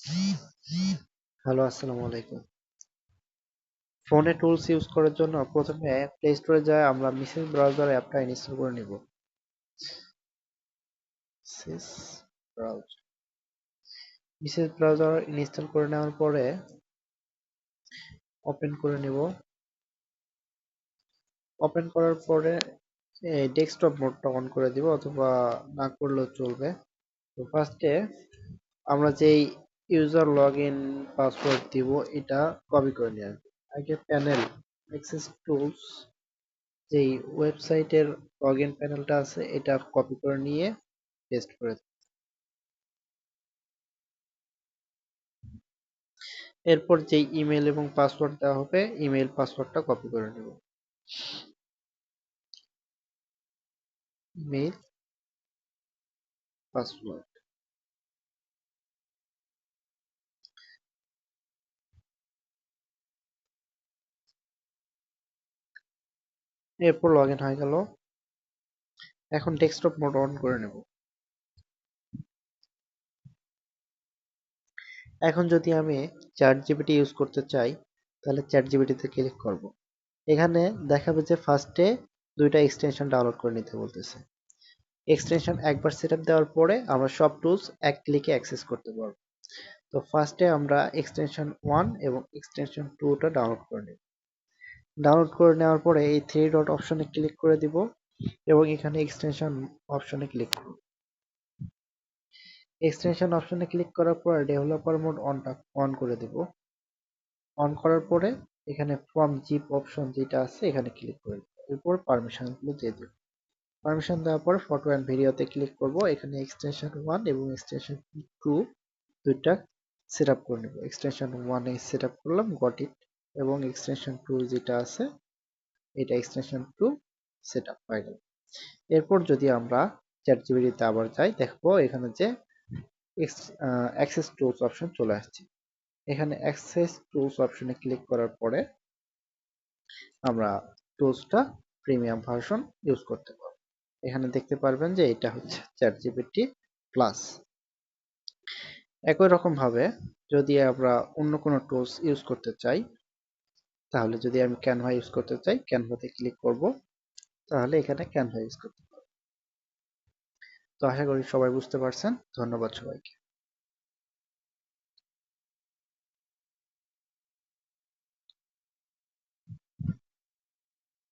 Hello, আসসালামু আলাইকুম। ফোনে টুলস ইউজ করার জন্য প্রথমে প্লে স্টোরে যায় আমরা মিসেস ব্রাউজার অ্যাপটা ইনস্টল করে নিব। Mrs browser Mrs browser install করে নেওয়ার পরে ওপেন করে নিব। ওপেন করার পরে ডেস্কটপ মোডটা অন করে দিব, অথবা না করলেও চলবে। তো ফার্স্টে আমরা যেই ইউজার লগ ইন পাসওয়ার্ড দিব এটা কপি করে নিয়ে আসবো। আগে প্যানেল অ্যাক্সেস টুলস যেই ওয়েবসাইটের লগইন প্যানেলটা আছে এটা কপি করে নিয়ে পেস্ট করে দিই। এরপর যেই ইমেল এবং পাসওয়ার্ড দেওয়া হবে ইমেল পাসওয়ার্ডটা কপি করে নেব। ইমেল পাসওয়ার্ড, এরপর লগ ইন হয়ে গেল। এখন ডেস্কটপ মোড অন করে নেব। এখন যদি আমি চ্যাট জিপিটি ইউজ করতে চাই তাহলে চ্যাট জিপিটিতে ক্লিক করব। এখানে দেখাবে যে ফার্স্টে দুইটা এক্সটেনশন ডাউনলোড করে নিতে বলতেছে। এক্সটেনশন একবার সেটআপ দেওয়ার পরে আমরা সব টুলস এক ক্লিকে অ্যাক্সেস করতে পারবো। তো ফার্স্টে আমরা এক্সটেনশন 1 এবং এক্সটেনশন 2টা ডাউনলোড করে নেব। ডাউনলোড করে নেওয়ার পরে এই থ্রি ডট অপশনে ক্লিক করে দিব এবং এখানে এক্সটেনশন অপশনে ক্লিক করব। এক্সটেনশন অপশনে ক্লিক করার পর ডেভেলপার মোড অন করে দিব। অন করার পরে এখানে ফ্রম জিপ অপশন যেটা আছে এখানে ক্লিক করে দিব। এরপর পারমিশন গুলো দিয়ে দেব। পারমিশন দেওয়ার পর ফটো অ্যান্ড ভিডিওতে ক্লিক করব। এখানে এক্সটেনশন 1 এবং এক্সটেনশন 2 দুইটা সেট আপ করে নেব। এক্সটেনশন 1 এ সেট আপ করলাম, গট ইট, এবং এক্সটেনশন 2 যেটা আছে এটা এক্সটেনশন 2 সেট আপ হয়ে গেল। এরপর যদি আমরা চ্যাট জিপিটিতে আবার যাই দেখবো এখানে যে অ্যাক্সেস টুলস অপশন চলে আসছে। এখানে অ্যাক্সেস টুলস অপশনে ক্লিক করার পরে আমরা টুলসটা প্রিমিয়াম ভার্সন ইউজ করতে পারবো। এখানে দেখতে পারবেন যে এটা হচ্ছে চ্যাট জিপিটি প্লাস। একই রকম ভাবে যদি আমরা অন্য কোনো টুলস ইউজ করতে চাই, তাহলে যদি আমি ক্যানভা ইউজ করতে চাই ক্যানভাতে ক্লিক করব, তাহলে এখানে ক্যানভা ইউজ করতে পারবো। তো আশা করি সবাই বুঝতে পারছেন। ধন্যবাদ সবাইকে।